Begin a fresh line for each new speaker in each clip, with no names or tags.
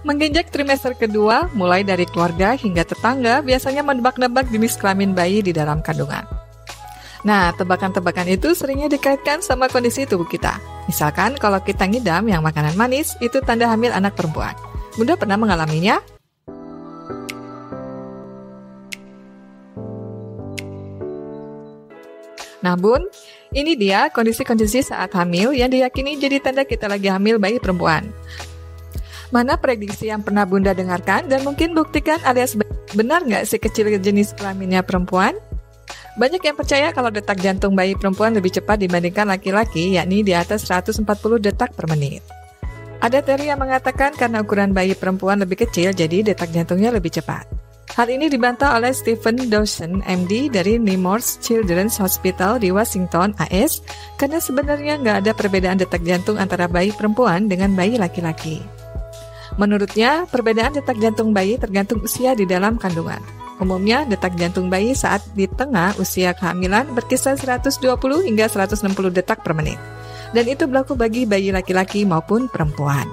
Menginjak trimester kedua, mulai dari keluarga hingga tetangga biasanya menebak-nebak jenis kelamin bayi di dalam kandungan. Nah, tebakan-tebakan itu seringnya dikaitkan sama kondisi tubuh kita. Misalkan kalau kita ngidam yang makanan manis, itu tanda hamil anak perempuan. Bunda pernah mengalaminya? Nah Bun, ini dia kondisi-kondisi saat hamil yang diyakini jadi tanda kita lagi hamil bayi perempuan. Mana prediksi yang pernah Bunda dengarkan dan mungkin buktikan alias benar nggak si kecil jenis kelaminnya perempuan? Banyak yang percaya kalau detak jantung bayi perempuan lebih cepat dibandingkan laki-laki, yakni di atas 140 detak per menit. Ada teori yang mengatakan karena ukuran bayi perempuan lebih kecil, jadi detak jantungnya lebih cepat. Hal ini dibantah oleh Stephen Dawson, MD dari Nemours Children's Hospital di Washington, AS, karena sebenarnya nggak ada perbedaan detak jantung antara bayi perempuan dengan bayi laki-laki. Menurutnya, perbedaan detak jantung bayi tergantung usia di dalam kandungan. Umumnya, detak jantung bayi saat di tengah usia kehamilan berkisar 120 hingga 160 detak per menit. Dan itu berlaku bagi bayi laki-laki maupun perempuan.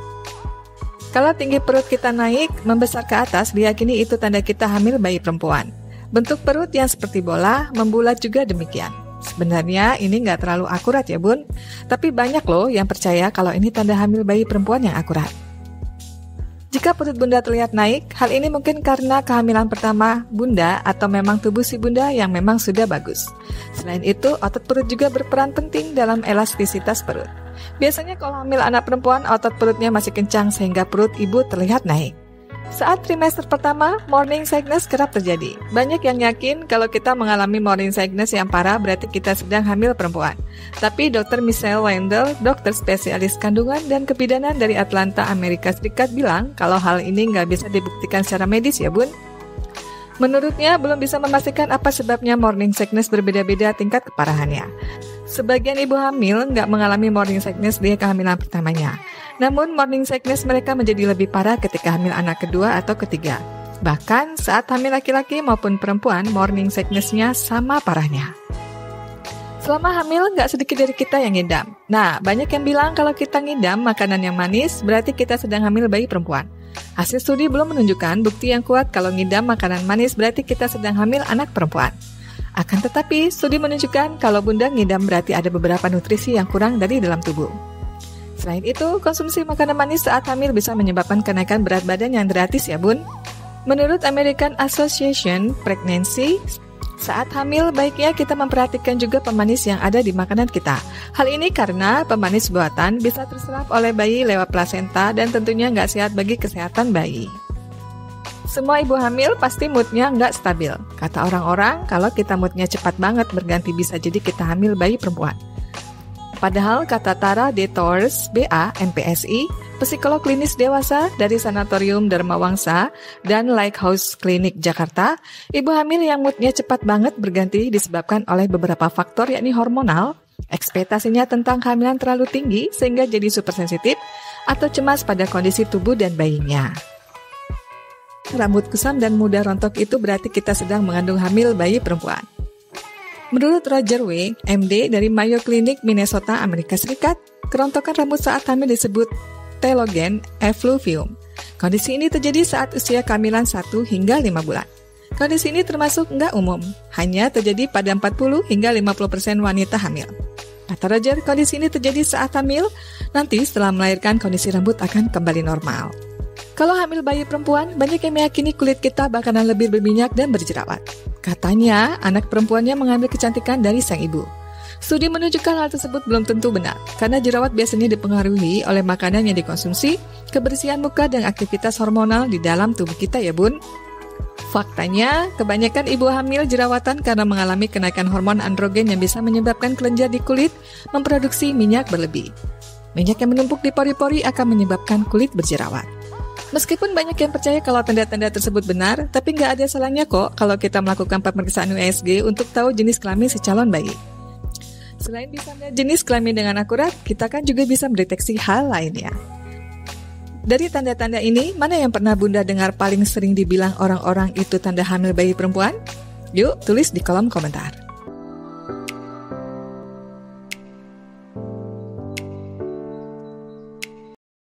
Kalau tinggi perut kita naik, membesar ke atas, diyakini itu tanda kita hamil bayi perempuan. Bentuk perut yang seperti bola, membulat juga demikian. Sebenarnya ini nggak terlalu akurat ya Bun, tapi banyak loh yang percaya kalau ini tanda hamil bayi perempuan yang akurat. Jika perut Bunda terlihat naik, hal ini mungkin karena kehamilan pertama Bunda atau memang tubuh si Bunda yang memang sudah bagus. Selain itu, otot perut juga berperan penting dalam elastisitas perut. Biasanya kalau hamil anak perempuan, otot perutnya masih kencang sehingga perut ibu terlihat naik. Saat trimester pertama, morning sickness kerap terjadi. Banyak yang yakin kalau kita mengalami morning sickness yang parah berarti kita sedang hamil perempuan. Tapi Dr. Michelle Wendell, dokter spesialis kandungan dan kebidanan dari Atlanta, Amerika Serikat bilang kalau hal ini nggak bisa dibuktikan secara medis ya Bun. Menurutnya belum bisa memastikan apa sebabnya morning sickness berbeda-beda tingkat keparahannya. Sebagian ibu hamil nggak mengalami morning sickness di kehamilan pertamanya. Namun morning sickness mereka menjadi lebih parah ketika hamil anak kedua atau ketiga. Bahkan saat hamil laki-laki maupun perempuan, morning sickness-nya sama parahnya. Selama hamil, nggak sedikit dari kita yang ngidam. Nah, banyak yang bilang kalau kita ngidam makanan yang manis, berarti kita sedang hamil bayi perempuan. Hasil studi belum menunjukkan bukti yang kuat kalau ngidam makanan manis berarti kita sedang hamil anak perempuan. Akan tetapi, studi menunjukkan kalau Bunda ngidam berarti ada beberapa nutrisi yang kurang dari dalam tubuh. Selain itu, konsumsi makanan manis saat hamil bisa menyebabkan kenaikan berat badan yang drastis ya Bun. Menurut American Association Pregnancy, saat hamil baiknya kita memperhatikan juga pemanis yang ada di makanan kita. Hal ini karena pemanis buatan bisa terserap oleh bayi lewat plasenta dan tentunya nggak sehat bagi kesehatan bayi. Semua ibu hamil pasti moodnya nggak stabil. Kata orang-orang, kalau kita moodnya cepat banget berganti bisa jadi kita hamil bayi perempuan. Padahal kata Tara De Tours, BA, MPSI, psikolog klinis dewasa dari Sanatorium Dharma Wangsa dan Lighthouse Clinic Jakarta, ibu hamil yang moodnya cepat banget berganti disebabkan oleh beberapa faktor yakni hormonal, ekspektasinya tentang kehamilan terlalu tinggi sehingga jadi supersensitif, atau cemas pada kondisi tubuh dan bayinya. Rambut kusam dan mudah rontok itu berarti kita sedang mengandung hamil bayi perempuan. Menurut Roger W., MD dari Mayo Clinic, Minnesota, Amerika Serikat, kerontokan rambut saat hamil disebut telogen effluvium. Kondisi ini terjadi saat usia kehamilan 1 hingga 5 bulan. Kondisi ini termasuk nggak umum, hanya terjadi pada 40 hingga 50% wanita hamil. Kata Roger, kondisi ini terjadi saat hamil, nanti setelah melahirkan kondisi rambut akan kembali normal. Kalau hamil bayi perempuan, banyak yang meyakini kulit kita bakalan lebih berminyak dan berjerawat. Katanya, anak perempuannya mengambil kecantikan dari sang ibu. Studi menunjukkan hal tersebut belum tentu benar, karena jerawat biasanya dipengaruhi oleh makanan yang dikonsumsi, kebersihan muka, dan aktivitas hormonal di dalam tubuh kita ya Bun. Faktanya, kebanyakan ibu hamil jerawatan karena mengalami kenaikan hormon androgen yang bisa menyebabkan kelenjar di kulit memproduksi minyak berlebih. Minyak yang menumpuk di pori-pori akan menyebabkan kulit berjerawat. Meskipun banyak yang percaya kalau tanda-tanda tersebut benar, tapi nggak ada salahnya kok kalau kita melakukan pemeriksaan USG untuk tahu jenis kelamin si calon bayi. Selain bisa melihat jenis kelamin dengan akurat, kita kan juga bisa mendeteksi hal lainnya. Dari tanda-tanda ini, mana yang pernah Bunda dengar paling sering dibilang orang-orang itu tanda hamil bayi perempuan? Yuk, tulis di kolom komentar.